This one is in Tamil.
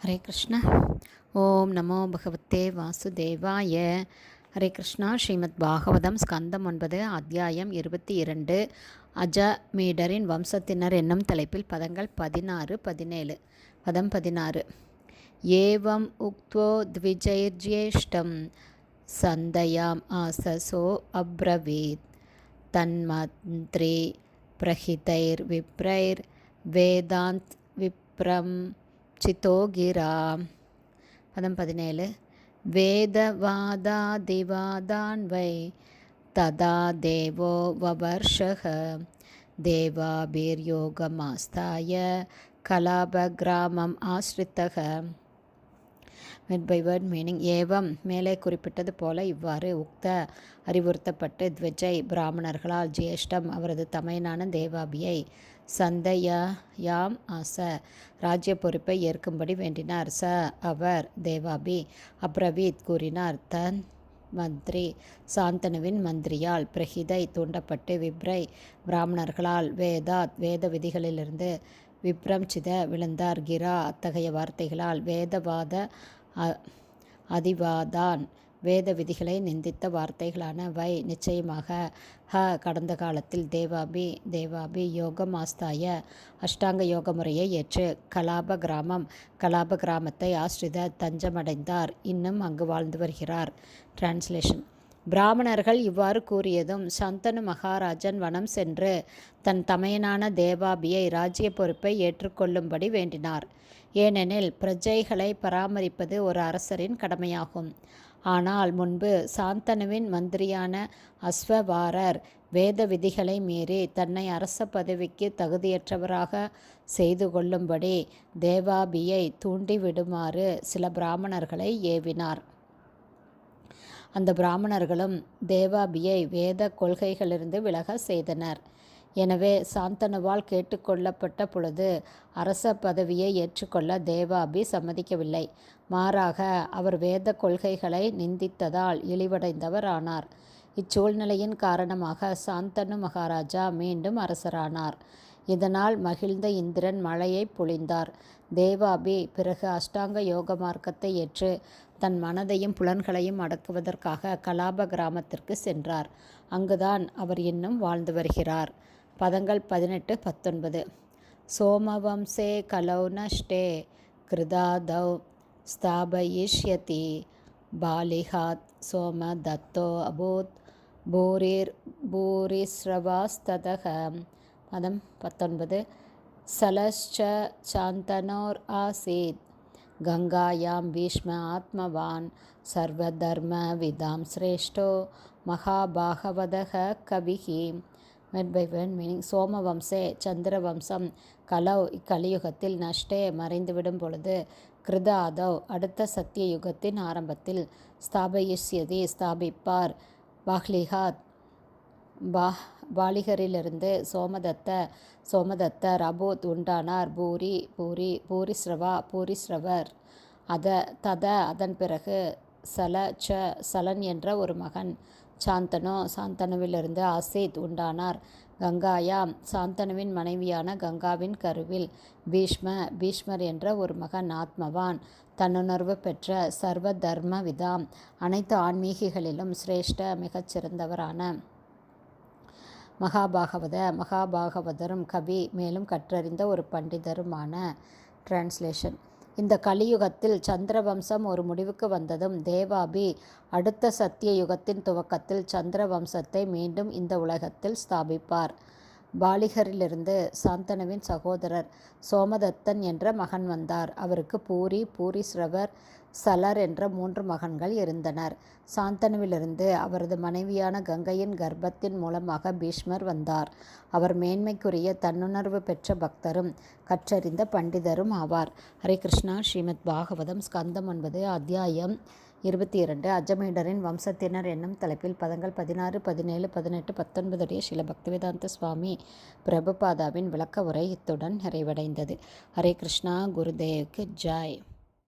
ஹரே கிருஷ்ணா. ஓம் நமோ பகவத்தே வாசுதேவாய. ஹரே கிருஷ்ணா. ஸ்ரீமத் பாகவதம் ஸ்கந்தம் 9 அத்தியாயம் 22 அஜமீடரின் வம்சத்தினர் என்னும் தலைப்பில் பதங்கள் 16-17. பதம் 16. ஏவம் உக்த்வோ த்விஜைர்ஜ்யேஷ்டம் சந்தயாம் ஆசசோ அப்ரவீத் தன்மந்த்ரி பிரஹிதைர் விப்ரைர் வேதாந்த் விப்ரம் சித்தோகிரா. பதம் 17. வேதவாதாதிவாதான் வை ததா தேவோ வவர்ஷக தேவாபிர்யோகமாஸ்தாய கலாபகிராமம் ஆஸ்ரித்தக. Word by word meaning. ஏவம் மேலே குறிப்பிட்டது போல இவ்வாறு உக்த அறிவுறுத்தப்பட்டு த்விஜை பிராமணர்களால் ஜேஷ்டம் அவரது தமையனான தேவாபியை சந்தயாம் ஆச ராஜ்ய பொறுப்பை ஏற்கும்படி வேண்டினார். அவர் தேவாபி அப்ரவீத் கூறினார். தன் மந்திரி சாந்தனுவின் மந்திரியால் பிரஹிதை தூண்டப்பட்டு விப்ரை பிராமணர்களால் வேதாத் வேத விதிகளிலிருந்து விப்ரம் சித விழுந்தார். கிரா அத்தகைய வார்த்தைகளால் வேதவாத அதிவாதான் வேத விதிகளை நிந்தித்த வார்த்தைகளான வை நிச்சயமாக கடந்த காலத்தில் தேவாபி யோகம் ஆஸ்தாய அஷ்டாங்க யோக முறையை ஏற்று கலாப கிராமத்தை ஆஸ்ரித தஞ்சமடைந்தார். இன்னும் அங்கு வாழ்ந்து வருகிறார். டிரான்ஸ்லேஷன். பிராமணர்கள் இவ்வாறு கூறியதும் சந்தனு மகாராஜன் வனம் சென்று தன் தமையனான தேவாபியை ராஜ்ய பொறுப்பை ஏற்றுக்கொள்ளும்படி வேண்டினார். ஏனெனில் பிரஜைகளை பராமரிப்பது ஒரு அரசரின் கடமையாகும். ஆனால் முன்பு சாந்தனுவின் மந்திரியான அஸ்வவாரர் வேத விதிகளை மீறி தன்னை அரச பதவிக்கு தகுதியற்றவராக செய்து கொள்ளும்படி தேவாபியை தூண்டிவிடுமாறு சில பிராமணர்களை ஏவினார். அந்த பிராமணர்களும் தேவாபியை வேத கொள்கைகளிலிருந்து விலக செய்தனர். எனவே சாந்தனுவால் கேட்டுக்கொள்ளப்பட்ட பொழுது அரச பதவியை ஏற்றுக்கொள்ள தேவாபி சம்மதிக்கவில்லை. மாறாக அவர் வேத கொள்கைகளை நிந்தித்ததால் இழிவடைந்தவர் ஆனார். இச்சூழ்நிலையின் காரணமாக சாந்தனு மகாராஜா மீண்டும் அரசரானார். இதனால் மகிழ்ந்த இந்திரன் மழையை பொழிந்தார். தேவாபி பிறகு அஷ்டாங்க யோக மார்க்கத்தை ஏற்று தன் மனதையும் புலன்களையும் அடக்குவதற்காக கலாப கிராமத்திற்கு சென்றார். அங்குதான் அவர் இன்னும் வாழ்ந்து வருகிறார். பதங்கள் 18-19. சோமவம்சே கலௌ நஷ்டே கிருதாதௌ ஸ்தாபயிஷ்யதி பாலிஹாத் சோம தத்தோ அபூத் பூரிஸ்ரவாஸ்ததக. பதம் 19. சலஸ்ச சாந்தனோர் ஆசீத் கங்காயாம் பீஷ்ம ஆத்மவான் சர்வதர்ம விதாம் சிரேஷ்டோ மகாபாகவதக கவிஹி. Word by word meaning. சோமவம்சே சந்திரவம்சம் கலௌ இக்கலியுகத்தில் நஷ்டே மறைந்துவிடும் பொழுது கிருதாதவ் அடுத்த சத்திய யுகத்தின் ஆரம்பத்தில் ஸ்தாபயிஷ்யதி ஸ்தாபிப்பார் பாஹ்லிஹாத் பாலிகரிலிருந்து சோமதத்தர் அபூத் உண்டானார் பூரிஸ்ரவர் அதன் பிறகு சலன் என்ற ஒரு மகன் சாந்தனுவிலிருந்து ஆசீத் உண்டானார். கங்காயாம் சாந்தனுவின் மனைவியான கங்காவின் கருவில் பீஷ்மர் என்ற ஒரு மகன் ஆத்மவான் தன்னுணர்வு பெற்ற சர்வ தர்ம விதாம் அனைத்து ஆன்மீகிகளிலும் சிரேஷ்ட மிகச்சிறந்தவரான மகாபாகவதரும் கவி மேலும் கற்றறிந்த ஒரு பண்டிதருமான. டிரான்ஸ்லேஷன். இந்த கலியுகத்தில் சந்திரவம்சம் ஒரு முடிவுக்கு வந்ததும் தேவாபி அடுத்த சத்திய யுகத்தின் துவக்கத்தில் சந்திரவம்சத்தை மீண்டும் இந்த உலகத்தில் ஸ்தாபிப்பார். பாலிகரிலிருந்து சாந்தனுவின் சகோதரர் சோமதத்தன் என்ற மகன் வந்தார். அவருக்கு பூரிஸ்ரவர் சலர் என்ற 3 மகன்கள் இருந்தனர். சாந்தனுவிலிருந்து அவரது மனைவியான கங்கையின் கர்ப்பத்தின் மூலமாக பீஷ்மர் வந்தார். அவர் மேன்மைக்குரிய தன்னுணர்வு பெற்ற பக்தரும் கற்றறிந்த பண்டிதரும் ஆவார். ஹரே கிருஷ்ணா. ஸ்ரீமத் பாகவதம் ஸ்கந்தம் 9 அத்தியாயம் 22 அஜமீடரின் வம்சத்தினர் என்னும் தலைப்பில் பதங்கள் 16, 17, 18, 19 ஸ்ரீல பக்திவேதாந்த சுவாமி பிரபுபாதாவின் விளக்க உரை இத்துடன் நிறைவடைந்தது. ஹரே கிருஷ்ணா. குருதேவ்க்கு ஜாய்.